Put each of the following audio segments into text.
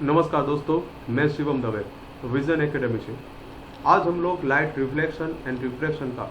नमस्कार दोस्तों, मैं शिवम दवे विजन एकेडमी से। आज हम लोग लाइट रिफ्लेक्शन एंड रिफ्रैक्शन का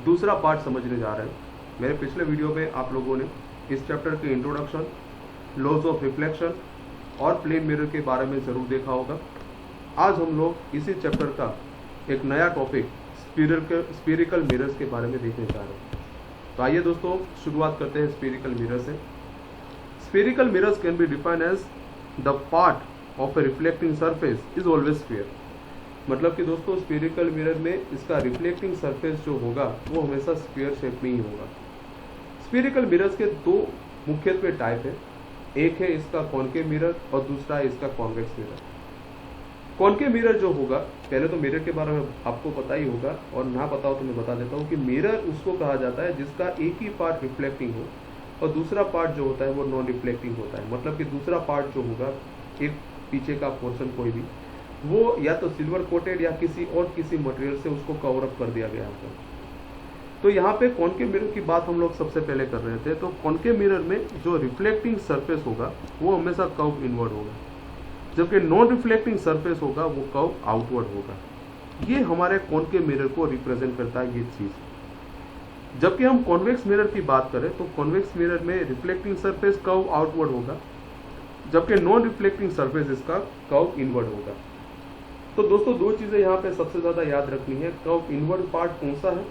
दूसरा पार्ट समझने जा रहे हैं। मेरे पिछले वीडियो में आप लोगों ने इस चैप्टर के इंट्रोडक्शन, लॉज ऑफ रिफ्लेक्शन और प्लेन मिरर के बारे में ज़रूर देखा होगा। आज हम लोग इसी चैप्टर का एक नया टॉपिक स्फीरिकल मिरर्स के बारे में देखने जा रहे हैं। तो आइए दोस्तों, शुरुआत करते हैं स्फीरिकल मिरर से। Spherical mirrors can be defined as the part of a reflecting surface is always sphere. मतलब कि दोस्तों, स्फीरिकल मिरर में इसका रिफ्लेक्टिंग सरफेस जो होगा वो हमेशा स्फीयर शेप में ही होगा। स्फीरिकल मिरर्स के दो मुख्यत्वे टाइप है। एक है इसका कॉनकेव मिरर और दूसरा है इसका कॉन्वेक्स मिरर। कॉनकेव मिरर जो होगा, पहले तो मिरर के बारे में आपको पता ही होगा, और ना पता हो तो मैं बता देता हूँ कि मिरर उसको कहा जाता है जिसका एक ही पार्ट रिफ्लेक्टिंग हो और दूसरा पार्ट जो होता है वो नॉन रिफ्लेक्टिंग होता है। मतलब कि दूसरा पार्ट जो होगा, एक पीछे का पोर्शन कोई भी, वो या तो सिल्वर कोटेड या किसी मटेरियल से उसको कवर अप कर दिया गया है। तो यहाँ पे कॉनकेव मिरर की बात हम लोग सबसे पहले कर रहे थे। तो कॉनकेव मिरर में जो रिफ्लेक्टिंग सरफेस होगा वो हमेशा कर्व इनवर्ड होगा, जबकि नॉन रिफ्लेक्टिंग सरफेस होगा वो कर्व आउटवर्ड होगा। ये हमारे कॉनकेव मिरर को रिप्रेजेंट करता है ये चीज़। जबकि हम कॉन्वेक्स मिरर की बात करें तो कॉन्वेक्स मिरर में रिफ्लेक्टिंग सरफेस कर्व आउटवर्ड होगा, जबकि नॉन रिफ्लेक्टिंग सरफेस इसका कर्व इनवर्ड होगा। तो दोस्तों, दो चीज़ें यहाँ पे सबसे ज़्यादा याद रखनी है, कर्व इनवर्ड पार्ट कौन सा है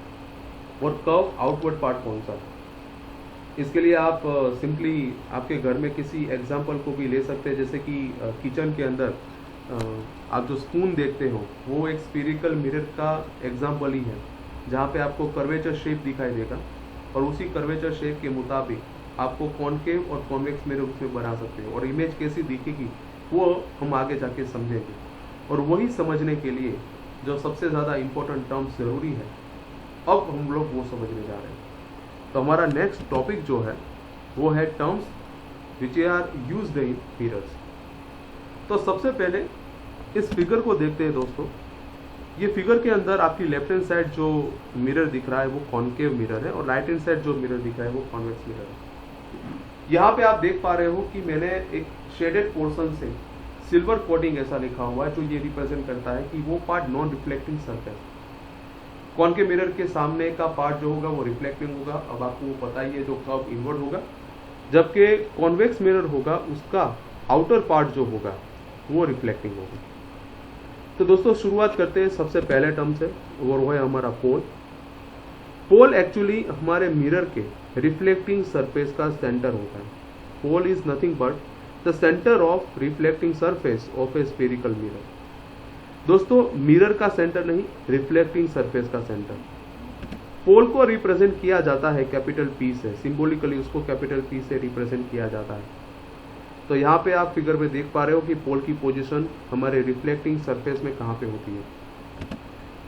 और कर्व आउटवर्ड पार्ट कौन सा है। इसके लिए आप सिंपली आपके घर में किसी एग्जाम्पल को भी ले सकते हैं। जैसे कि किचन के अंदर आप जो स्पून देखते हो वो एक स्फीरिकल मिरर का एग्जाम्पल ही है, जहाँ पे आपको कर्वेचर शेप दिखाई देगा और उसी कर्वेचर शेप के मुताबिक आपको कॉनकेव और कॉन्वेक्स मिरर उसमें बना सकते हो, और इमेज कैसी दिखेगी वो हम आगे जाके समझेंगे। और वही समझने के लिए जो सबसे ज़्यादा इम्पोर्टेंट टर्म्स ज़रूरी है, अब हम लोग वो समझने जा रहे हैं। तो हमारा नेक्स्ट टॉपिक जो है वो है terms which are used in mirrors. तो सबसे पहले इस फिगर को देखते हैं दोस्तों। ये फिगर के अंदर आपकी लेफ्ट हैंड साइड जो मिरर दिख रहा है वो कॉनकेव मिरर है और राइट हैंड साइड जो मिरर दिख रहा है वो कॉन्वेक्स मिरर है। यहाँ पे आप देख पा रहे हो कि मैंने एक शेडेड पोर्शन से सिल्वर कोटिंग ऐसा लिखा हुआ है, जो ये रिप्रेजेंट करता है कि वो part non reflecting surface. Concave mirror के सामने का पार्ट जो होगा वो रिफ्लेक्टिंग होगा, अब आपको पता ही है, जो कर्व इनवर्ड होगा। जबकि कॉन्वेक्स मिरर होगा उसका आउटर पार्ट जो होगा वो रिफ्लेक्टिंग होगा। तो दोस्तों, शुरुआत करते हैं सबसे पहले टर्म से, और वो है हमारा पोल। पोल एक्चुअली हमारे मिरर के रिफ्लेक्टिंग सरफेस का सेंटर होता है। Pole is nothing but the centre of reflecting surface of a spherical mirror. दोस्तों, मिरर का सेंटर नहीं, रिफ्लेक्टिंग सरफेस का सेंटर। पोल को रिप्रेजेंट किया जाता है कैपिटल पी से, सिंबॉलिकली उसको कैपिटल पी से रिप्रेजेंट किया जाता है। तो यहाँ पे आप फिगर में देख पा रहे हो कि पोल की पोजीशन हमारे रिफ्लेक्टिंग सरफेस में कहाँ पे होती है।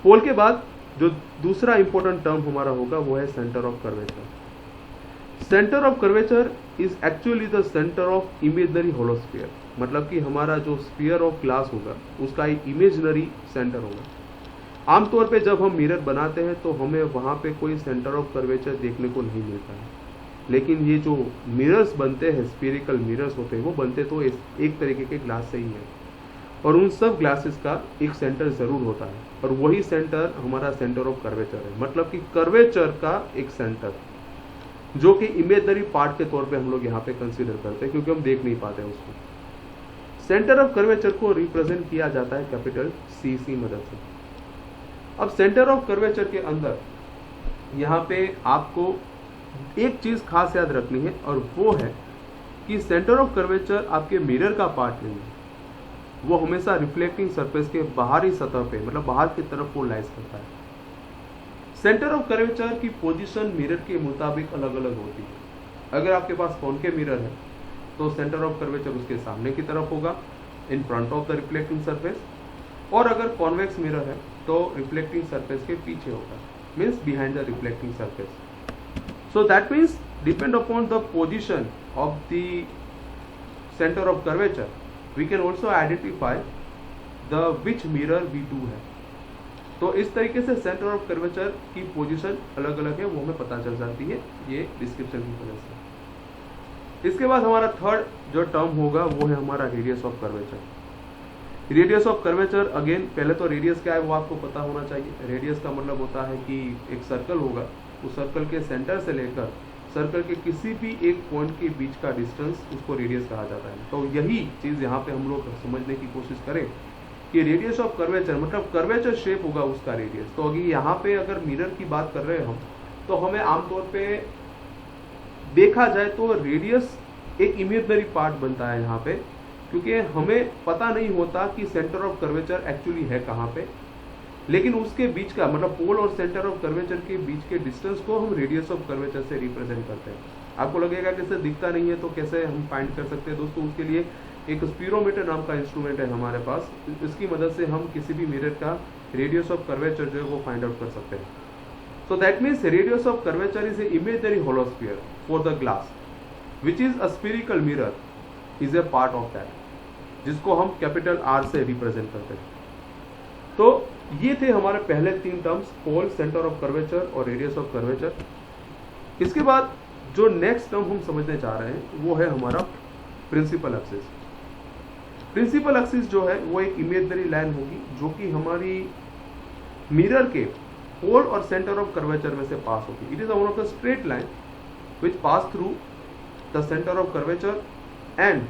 पोल के बाद जो दूसरा इंपॉर्टेंट टर्म हमारा होगा वो है centre of curvature. Centre of curvature is actually the centre of imaginary hollow sphere. मतलब कि हमारा जो स्फीयर ऑफ ग्लास होगा उसका एक इमेजनरी सेंटर होगा। आमतौर पे जब हम मिरर बनाते हैं तो हमें वहाँ पे कोई सेंटर ऑफ कर्वेचर देखने को नहीं मिलता है, लेकिन ये जो मिरर्स बनते हैं, स्फीरिकल मिरर्स होते हैं, वो बनते तो एक तरीके के ग्लास से ही है, और उन सब ग्लासेस का एक सेंटर जरूर होता है, और वही सेंटर हमारा सेंटर ऑफ कर्वेचर है। मतलब कि कर्वेचर का एक सेंटर जो कि इमेजनरी पार्ट के तौर पे हम लोग यहाँ पे कंसीडर करते हैं, क्योंकि हम देख नहीं पाते हैं उसको। सेंटर ऑफ कर्वेचर को रिप्रेजेंट किया जाता है कैपिटल सी मदद से। अब सेंटर ऑफ कर्वेचर के अंदर यहाँ पे आपको एक चीज खास याद रखनी है, और वो है कि सेंटर ऑफ कर्वेचर आपके मिरर का पार्ट नहीं है, वो हमेशा रिफ्लेक्टिंग सरफेस के बाहरी सतह पे, मतलब बाहर की तरफ वो लाइज करता है। सेंटर ऑफ कर्वेचर की पोजीशन मिरर के मुताबिक अलग अलग होती है। अगर आपके पास कॉनकेव मिरर है तो सेंटर ऑफ कर्वेचर उसके सामने की तरफ होगा, in front of the reflecting surface, और अगर कॉन्वेक्स मिरर है तो रिफ्लेक्टिंग सरफेस के पीछे होगा, means behind the reflecting surface. So that means depend upon the position of the center of curvature, we can also identify the which mirror we do है। तो इस तरीके से सेंटर ऑफ कर्वेचर की position अलग अलग है, वो हमें पता चल जाती है ये डिस्क्रिप्शन की वजह से। इसके बाद हमारा थर्ड जो टर्म होगा वो है हमारा radius of curvature. Radius of curvature again, पहले तो रेडियस क्या है वो आपको पता होना चाहिए। रेडियस का मतलब होता है कि एक सर्कल होगा, उस सर्कल के सेंटर से लेकर सर्कल के किसी भी एक पॉइंट के बीच का डिस्टेंस, उसको रेडियस कहा जाता है। तो यही चीज़ यहाँ पे हम लोग समझने की कोशिश करें कि रेडियस ऑफ कर्वेचर मतलब कर्वेचर शेप होगा उसका रेडियस। तो अभी यहाँ पे अगर मिरर की बात कर रहे हैं हम, तो हमें आमतौर पे देखा जाए तो रेडियस एक इमेजिनरी पार्ट बनता है यहाँ पे, क्योंकि हमें पता नहीं होता कि सेंटर ऑफ कर्वेचर एक्चुअली है कहाँ पे, लेकिन उसके बीच का मतलब पोल और सेंटर ऑफ कर्वेचर के बीच के डिस्टेंस को हम रेडियस ऑफ कर्वेचर से रिप्रेजेंट करते हैं। आपको लगेगा कि इसे दिखता नहीं है तो कैसे हम फाइंड कर सकते हैं दोस्तों, उसके लिए एक स्पीरोमीटर नाम का इंस्ट्रूमेंट है हमारे पास। इसकी मदद से हम किसी भी मिरर का रेडियस ऑफ कर्वेचर जो है वो फाइंड आउट कर सकते हैं। So that means radius of curvature is a imaginary hollow sphere for the glass which is a spherical mirror is a part of that, जिसको हम कैपिटल आर से represent करते हैं। तो ये थे हमारे पहले 3 terms, pole, centre of curvature और रेडियस ऑफ कर्वेचर। इसके बाद जो नेक्स्ट टर्म हम समझने जा रहे हैं वो है हमारा प्रिंसिपल एक्सिस। प्रिंसिपल एक्सिस जो है वो एक इमेजिनरी लाइन होगी जो कि हमारी मिरर के पोल और सेंटर ऑफ कर्वेचर में से पास होगी। It is one of the straight line which pass through the centre of curvature and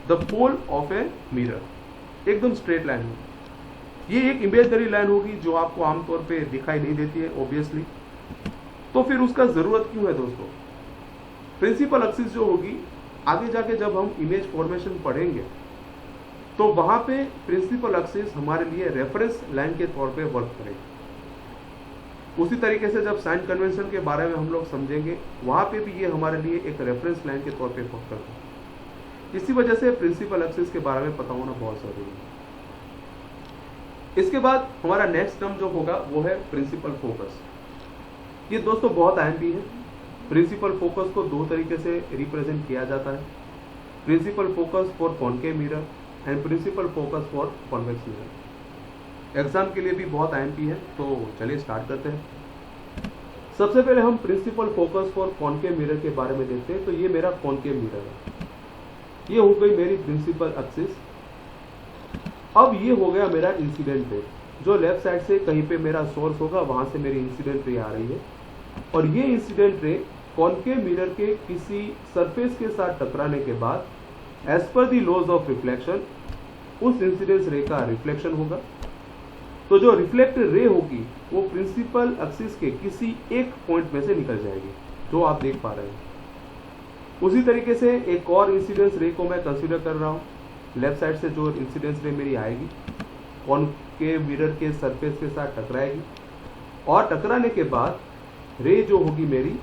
the pole of a mirror. एकदम स्ट्रेट लाइन होगी। ये एक इमेजिनरी लाइन होगी जो आपको आमतौर पे दिखाई नहीं देती है ऑब्वियसली। तो फिर उसका जरूरत क्यों है दोस्तों? प्रिंसिपल एक्सिस जो होगी आगे जाके जब हम इमेज फॉर्मेशन पढ़ेंगे तो वहां पे प्रिंसिपल एक्सिस हमारे लिए रेफरेंस लाइन के तौर पे वर्क करेगी। उसी तरीके से जब साइन कन्वेंशन के बारे में हम लोग समझेंगे वहां पे भी ये हमारे लिए एक रेफरेंस लाइन के तौर पे वर्क करता है। इसी वजह से प्रिंसिपल एक्सिस के बारे में पता होना बहुत जरूरी है। इसके बाद हमारा नेक्स्ट टर्म जो होगा वो है प्रिंसिपल फोकस। ये दोस्तों बहुत अहम भी है। प्रिंसिपल फोकस को 2 तरीके से रिप्रेजेंट किया जाता है, principal focus for concave mirror and principal focus for convex mirror. Exam के लिए भी बहुत अहम भी है, तो चलिए स्टार्ट करते हैं। सबसे पहले हम principal focus for concave mirror के बारे में देखते हैं। तो ये मेरा कॉनकेव मिरर है, ये हो गई मेरी प्रिंसिपल एक्सिस। अब ये हो गया मेरा इंसिडेंट रे, जो लेफ्ट साइड से कहीं पे मेरा सोर्स होगा वहां से मेरी इंसिडेंट रे आ रही है, और ये इंसिडेंट रे कॉनकेव मिरर के किसी सरफेस के साथ टकराने के बाद as per the laws of reflection उस इंसिडेंस रे का रिफ्लेक्शन होगा। तो जो रिफ्लेक्टेड रे होगी वो प्रिंसिपल एक्सिस के किसी एक पॉइंट में से निकल जाएगी, जो आप देख पा रहे हैं। उसी तरीके से एक और इंसिडेंस रे को मैं कंसीडर कर रहा हूँ। लेफ्ट साइड से जो इंसिडेंस रे मेरी आएगी कॉनकेव मिरर के सरफेस के साथ टकराएगी, और टकराने के बाद रे जो होगी मेरी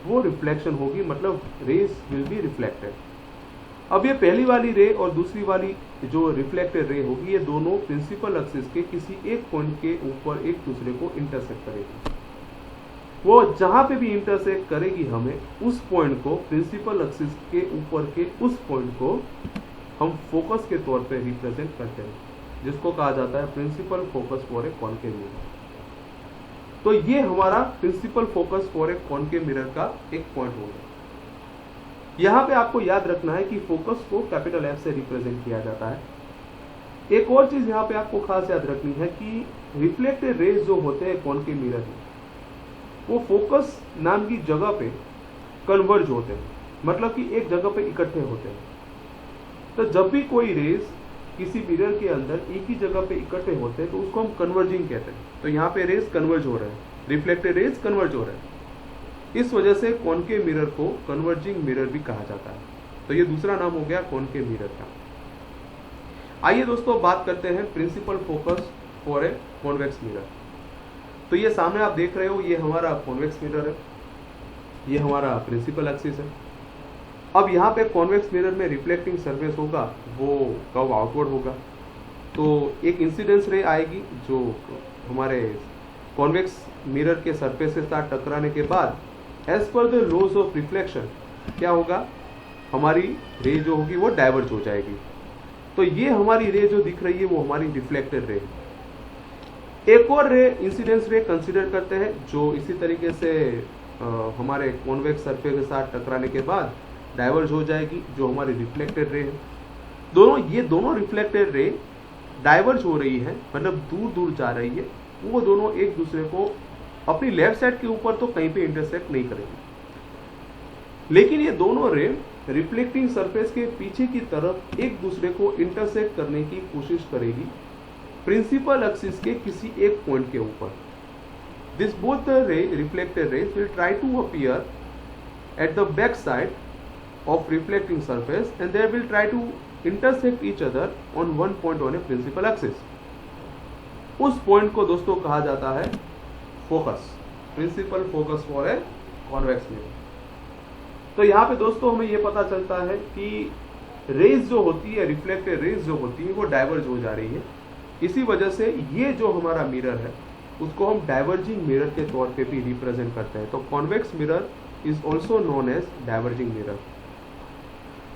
वो रिफ्लेक्शन होगी, मतलब रेज विल बी रिफ्लेक्टेड। अब ये पहली वाली रे और दूसरी वाली जो रिफ्लेक्टेड रे होगी, ये दोनों प्रिंसिपल एक्सिस के किसी एक पॉइंट के ऊपर एक दूसरे को इंटरसेक्ट करेगी। वो जहां पे भी इंटरसेक्ट करेगी हमें उस पॉइंट को, प्रिंसिपल एक्सिस के ऊपर के उस पॉइंट को हम फोकस के तौर पे रिप्रेजेंट करते हैं, जिसको कहा जाता है principal focus for a concave mirror. तो ये हमारा principal focus for a concave mirror का एक पॉइंट होगा। यहां पे आपको याद रखना है कि फोकस को कैपिटल एफ से रिप्रेजेंट किया जाता है। एक और चीज यहाँ पे आपको खास याद रखनी है कि रिफ्लेक्टेड रेज जो होते हैं कॉनकेव मिरर में, वो फोकस नाम की जगह पे कन्वर्ज होते हैं, मतलब कि एक जगह पे इकट्ठे होते हैं। तो जब भी कोई रेज किसी मिरर के अंदर एक ही जगह पे इकट्ठे होते हैं तो उसको हम कन्वर्जिंग कहते हैं। तो यहाँ पे रेज कन्वर्ज हो रहे हैं, रिफ्लेक्टेड रेज कन्वर्ज हो रहे हैं, इस वजह से कॉनकेव मिरर को कन्वर्जिंग मिरर भी कहा जाता है। तो ये दूसरा नाम हो गया कॉनकेव मिरर का। आइए दोस्तों बात करते हैं principal focus for a convex mirror. तो ये सामने आप देख रहे हो, ये हमारा कॉन्वेक्स मिरर है, ये हमारा प्रिंसिपल एक्सिस है। अब यहाँ पे कॉन्वेक्स मिरर में रिफ्लेक्टिंग सरफेस होगा वो कर्व आउटवर्ड होगा। तो एक इंसिडेंस रे आएगी जो हमारे कॉन्वेक्स मिरर के सरफेस के साथ टकराने के बाद एज पर द लॉज ऑफ रिफ्लेक्शन क्या होगा, हमारी रे जो होगी वो डाइवर्ज हो जाएगी। तो ये हमारी रे जो दिख रही है वो हमारी रिफ्लेक्टेड रे। एक और रे इंसिडेंस रे कंसीडर करते हैं जो इसी तरीके से हमारे कॉन्वेक्स सरफेस के साथ टकराने के बाद डाइवर्ज हो जाएगी, जो हमारी रिफ्लेक्टेड रे है। दोनों रिफ्लेक्टेड रे डाइवर्ज हो रही है, मतलब दूर दूर जा रही है, वो दोनों एक दूसरे को अपनी लेफ्ट साइड के ऊपर तो कहीं पे इंटरसेक्ट नहीं करेंगे, लेकिन ये दोनों रे रिफ्लेक्टिंग सरफेस के पीछे की तरफ एक दूसरे को इंटरसेक्ट करने की कोशिश करेगी प्रिंसिपल एक्सिस के किसी एक पॉइंट के ऊपर। This both the ray reflected rays will try to appear at the back side of reflecting surface and they will try to intersect each other on one point on a principal axis. उस point को दोस्तों कहा जाता है focus, principal focus for a convex mirror. तो यहाँ पे दोस्तों हमें ये पता चलता है कि रेज जो होती है, रिफ्लेक्टेड रेज जो होती है, वो डाइवर्ज हो जा रही है। इसी वजह से ये जो हमारा मिरर है उसको हम डाइवर्जिंग मिरर के तौर पे भी रिप्रेजेंट करते हैं। तो convex mirror is also known as diverging mirror.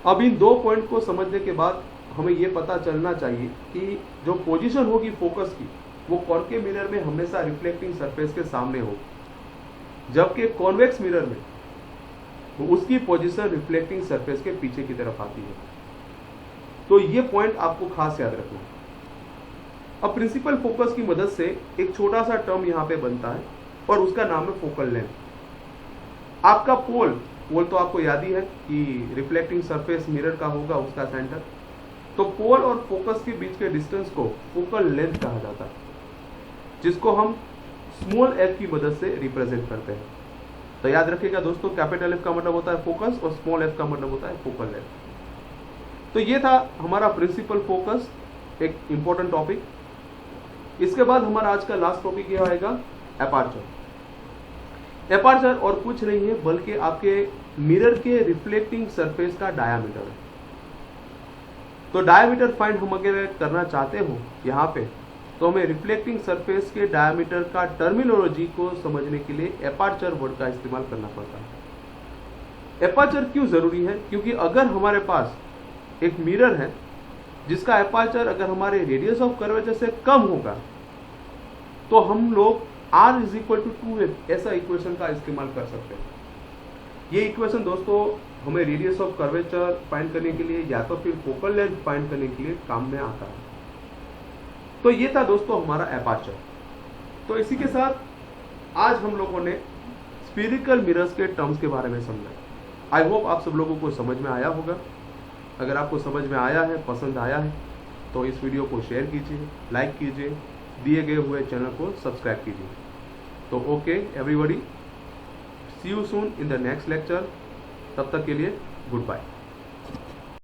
अब इन दो पॉइंट को समझने के बाद हमें यह पता चलना चाहिए कि जो पोजीशन होगी फोकस की, वो कॉनकेव मिरर में हमेशा रिफ्लेक्टिंग सरफेस के सामने होगी, जबकि कॉन्वेक्स मिरर में वो उसकी पोजीशन रिफ्लेक्टिंग सरफेस के पीछे की तरफ आती है। तो ये पॉइंट आपको खास याद रखना है। अब प्रिंसिपल फोकस की मदद से एक छोटा सा टर्म यहाँ पे बनता है और उसका नाम है फोकल लेंथ। आपका पोल तो आपको याद ही है कि रिफ्लेक्टिंग सरफेस मिरर का होगा, उसका सेंटर। तो पोल और फोकस के बीच के डिस्टेंस को फोकल लेंथ कहा जाता है, जिसको हम स्मॉल एफ की मदद से रिप्रेजेंट करते हैं। तो याद रखिएगा दोस्तों, कैपिटल एफ का मतलब होता है फोकस और स्मॉल एफ का मतलब होता है फोकल लेंथ। तो ये था हमारा प्रिंसिपल फोकस, एक इंपॉर्टेंट टॉपिक। इसके बाद हमारा आज का लास्ट टॉपिक यह आएगा एपर्चर। एपर्चर और कुछ नहीं है बल्कि आपके मिरर के रिफ्लेक्टिंग सरफेस का डायामीटर है। तो डायामीटर फाइंड हम अगर करना चाहते हो यहाँ पे, तो हमें रिफ्लेक्टिंग सरफेस के डायामीटर का टर्मिनोलॉजी को समझने के लिए एपर्चर वर्ड का इस्तेमाल करना पड़ता है। एपर्चर क्यों जरूरी है? क्योंकि अगर हमारे पास एक मिरर है जिसका एपर्चर अगर हमारे रेडियस ऑफ कर्वेचर से कम होगा, तो हम लोग R = 2f ऐसा इक्वेशन का इस्तेमाल कर सकते हैं। ये इक्वेशन दोस्तों हमें रेडियस ऑफ कर्वेचर फाइंड करने के लिए या तो फिर फोकल लेंथ फाइंड करने के लिए काम में आता है। तो ये था दोस्तों हमारा एपर्चर। तो इसी के साथ आज हम लोगों ने स्फेरिकल मिरर्स के टर्म्स के बारे में समझा। आई होप आप सब लोगों को समझ में आया होगा। अगर आपको समझ में आया है, पसंद आया है, तो इस वीडियो को शेयर कीजिए, लाइक कीजिए, दिए गए हुए चैनल को सब्सक्राइब कीजिए। तो okay everybody, see you soon in the next lecture. तब तक के लिए गुड बाय।